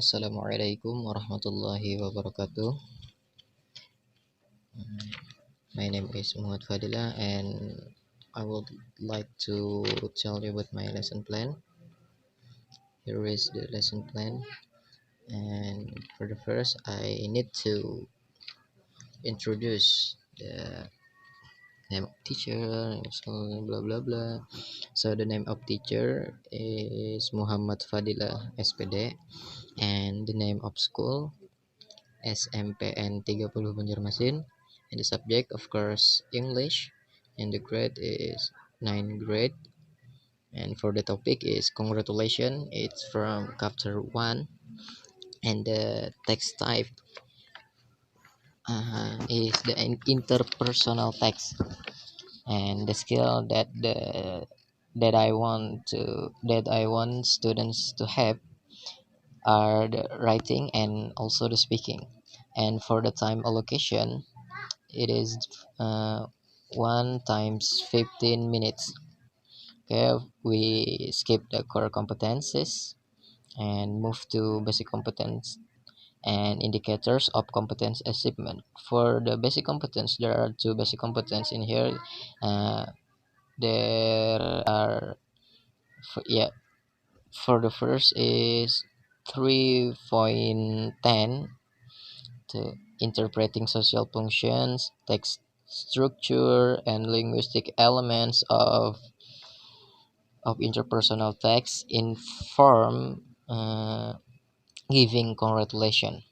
Assalamualaikum warahmatullahi wabarakatuh. My name is Muhammad Fadila, and I would like to tell you about my lesson plan. Here is the lesson plan, and for the first, I need to introduce the name of teacher, so blah blah blah. So the name of teacher is Muhammad Fadila SPD, and the name of school SMPN 30 Banjarmasin, and the subject of course English, and the grade is 9th grade, and for the topic is congratulation. It's from chapter 1, and the text type is the interpersonal text, and the skill that I want students to have are the writing and also the speaking. And for the time allocation, it is 1 times 15 minutes. Okay, we skip the core competencies and move to basic competence and indicators of competence achievement. For the basic competence, there are two basic competence in here. uh, there are yeah, for the first is 3.10 to interpreting social functions, text structure, and linguistic elements of interpersonal text in form, giving congratulation.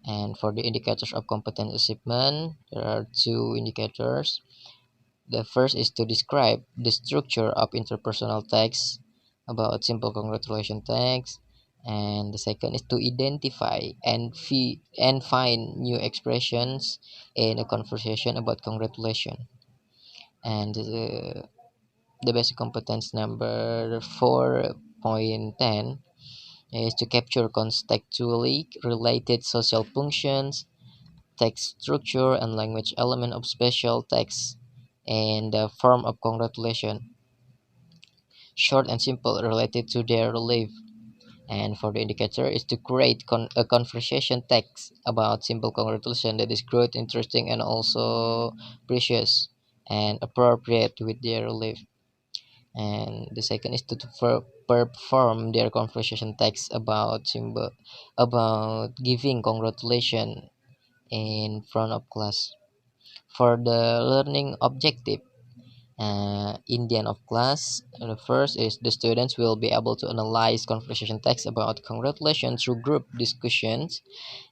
And for the indicators of competence achievement, there are two indicators. The first is to describe the structure of interpersonal text about simple congratulation text, and the second is to identify and find new expressions in a conversation about congratulation. And the basic competence number 4.10 is to capture contextually related social functions, text structure, and language element of special text in the form of congratulation, short and simple, related to their life. And for the indicator is to create a conversation text about simple congratulation that is good, interesting, and also precious and appropriate with their life. And the second is to perform their conversation text about symbol about giving congratulation in front of class. For the learning objective, in the end of class, the first is the students will be able to analyze conversation text about congratulation through group discussions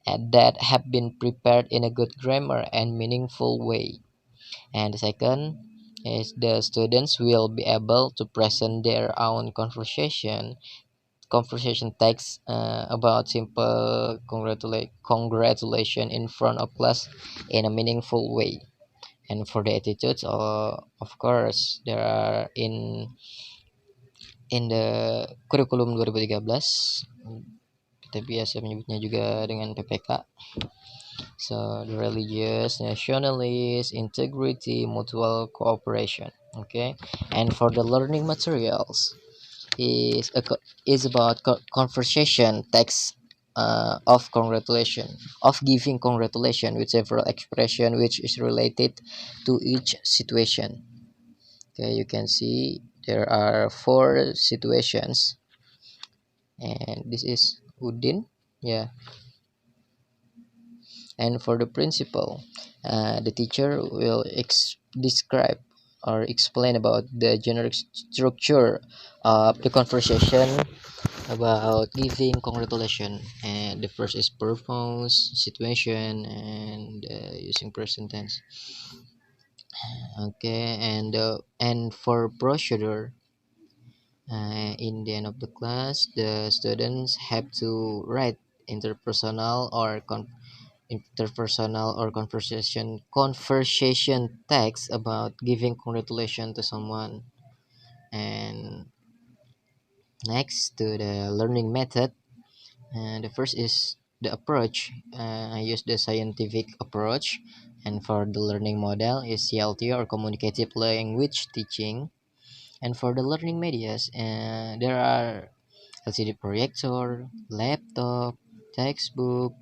that have been prepared in a good grammar and meaningful way. And the second is the students will be able to present their own conversation text about simple congratulation in front of class in a meaningful way. And for the attitudes, of course there are in the kurikulum 2013, kita biasa menyebutnya juga dengan PPK. So the religious, nationalist, integrity, mutual cooperation. Okay, and for the learning materials is about conversation text, of congratulation, of giving congratulation with several expression which is related to each situation. Okay, you can see there are 4 situations, and this is Udin. Yeah, and for the principal, the teacher will describe or explain about the generic structure of the conversation about giving congratulation, and the first is purpose, situation, and using present tense. Okay, and for procedure, in the end of the class, the students have to write interpersonal or conversation text about giving congratulation to someone. And next to the learning method, the first is the approach. I use the scientific approach, and for the learning model is CLT or communicative language teaching. And for the learning medias, there are LCD projector, laptop, textbook,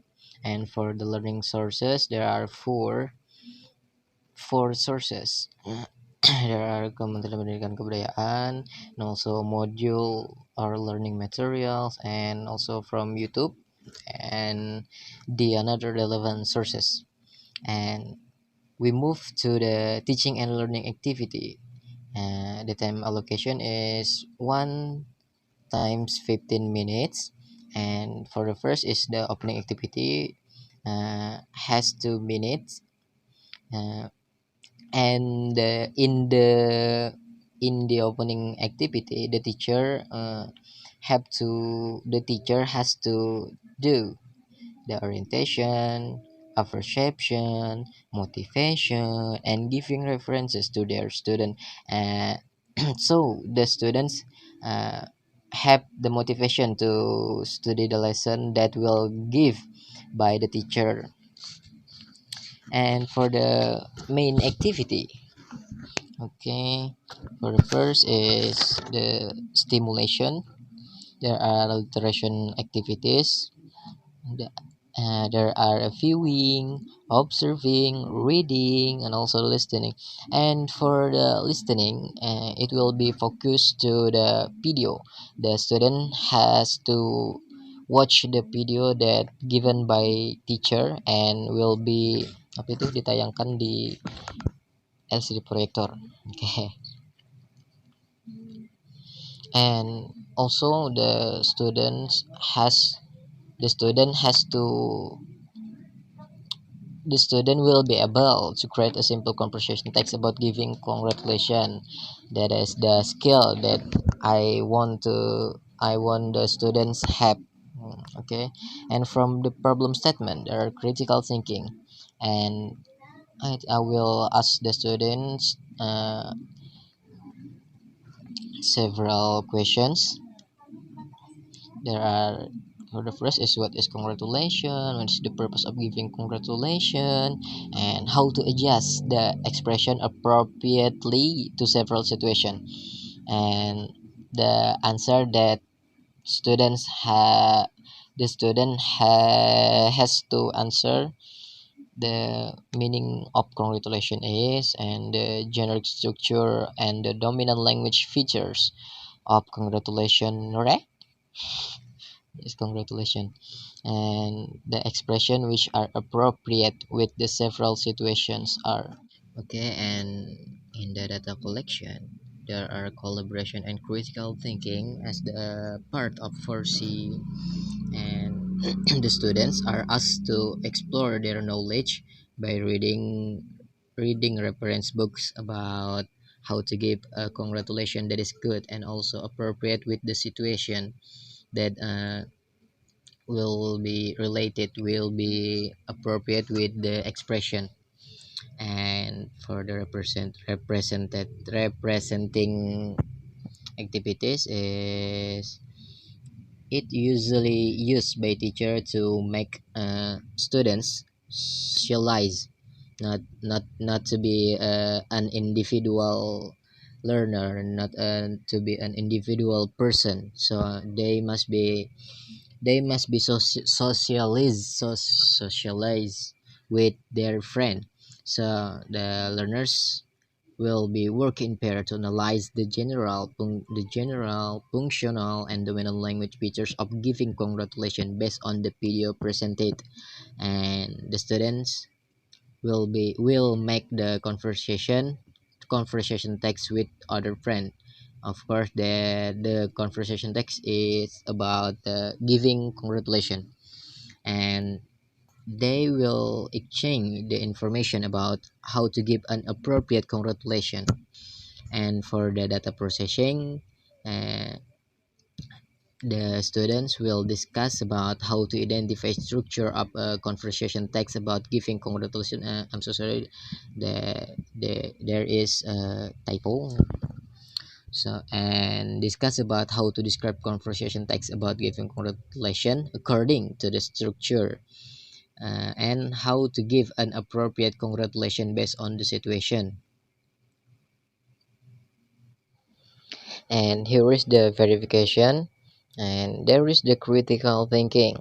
and for the learning sources, there are four sources. There are Kementerian Pendidikan Kebudayaan, and also module or learning materials, and also from YouTube, and the another relevant sources. And we move to the teaching and learning activity. The time allocation is 1 times 15 minutes, and for the first is the opening activity, has 2 minutes, uh, and in the opening activity the teacher has to do the orientation, a perception, motivation, and giving references to their student. Uh, so the students uh, have the motivation to study the lesson that will give by the teacher. And for the main activity, okay, for the first is the stimulation. There are alteration activities. The- there are a viewing, observing, reading, and also listening. And for the listening, it will be focused to the video. The student has to watch the video that given by teacher and will be apa itu ditayangkan di LCD projector. Okay. And also the student has to the student will be able to create a simple conversation text about giving congratulations. That is the skill that I want the students have. Okay. And from the problem statement there are critical thinking, and I will ask the students several questions. There are for the first is what is congratulation, what is the purpose of giving congratulation, and how to adjust the expression appropriately to several situations. And the answer that students have the has to answer the meaning of congratulation is, and the generic structure and the dominant language features of congratulation, right? Yes, congratulations. And the expression which are appropriate with the several situations are. Okay, and in the data collection, there are collaboration and critical thinking as the part of 4C, and the students are asked to explore their knowledge by reading reference books about how to give a congratulation that is good and also appropriate with the situation that will be appropriate with the expression. And for the representing activities is it usually used by teacher to make students socialize, not to be an individual learner, not to be an individual person. So they must be socialize with their friend. So the learners will be working pair to analyze the general functional and dominant language features of giving congratulation based on the video presented. And the students will make the conversation text with other friend. Of course, the conversation text is about giving congratulation, and they will exchange the information about how to give an appropriate congratulation. And for the data processing, uh, the students will discuss about how to identify structure of a conversation text about giving congratulation. I'm so sorry, there is a typo. So, and discuss about how to describe conversation text about giving congratulation according to the structure, and how to give an appropriate congratulation based on the situation. And here is the verification. And there is the critical thinking.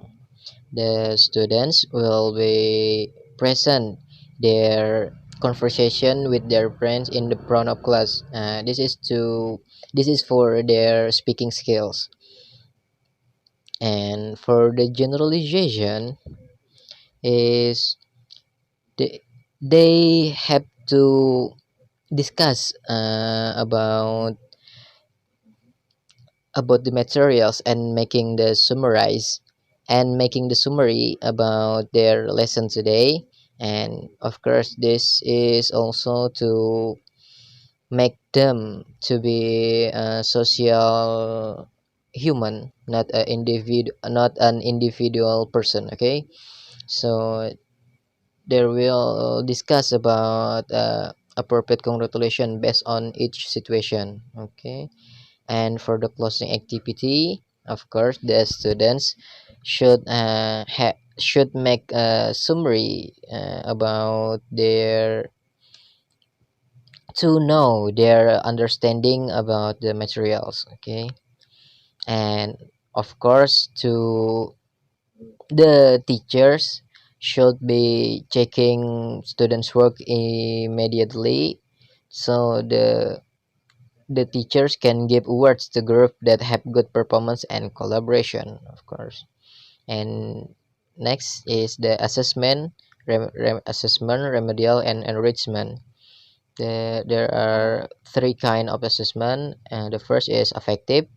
The students will be present their conversation with their friends in the front of class. This is for their speaking skills. And for the generalization is they, they have to discuss about the materials and making the summary about their lesson today. And of course this is also to make them to be a social human, not an individual person. Okay, so they will discuss about appropriate congratulation based on each situation. Okay, and for the closing activity, of course the students should make a summary about their to know their understanding about the materials. Okay, and of course to the teachers should be checking students work immediately, so the teachers can give awards to group that have good performance and collaboration, of course. And next is the assessment, assessment, remedial, and enrichment. There are three kind of assessment. And the first is affective,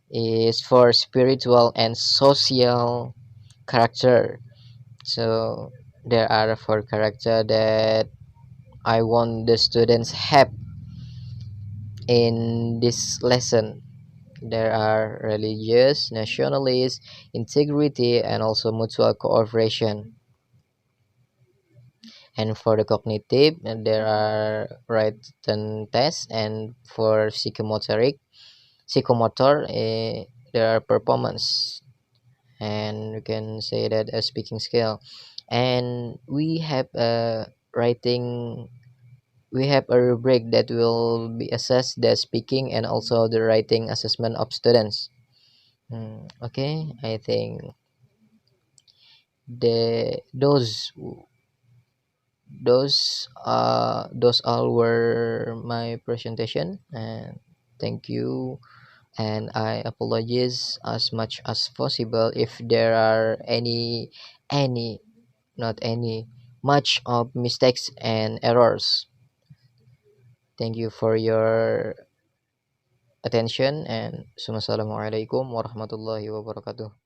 is for spiritual and social character. So there are four character that I want the students have in this lesson. There are religious, nationalist, integrity, and also mutual cooperation. And for the cognitive, there are written tests, and for psychomotor, there are performance, and you can say that a speaking skill. And writing we have a rubric that will be assess the speaking and also the writing assessment of students. Okay, I think the those all were my presentation, and thank you. And I apologize as much as possible if there are any not any much of mistakes and errors. Thank you for your attention, and Assalamualaikum warahmatullahi wabarakatuh.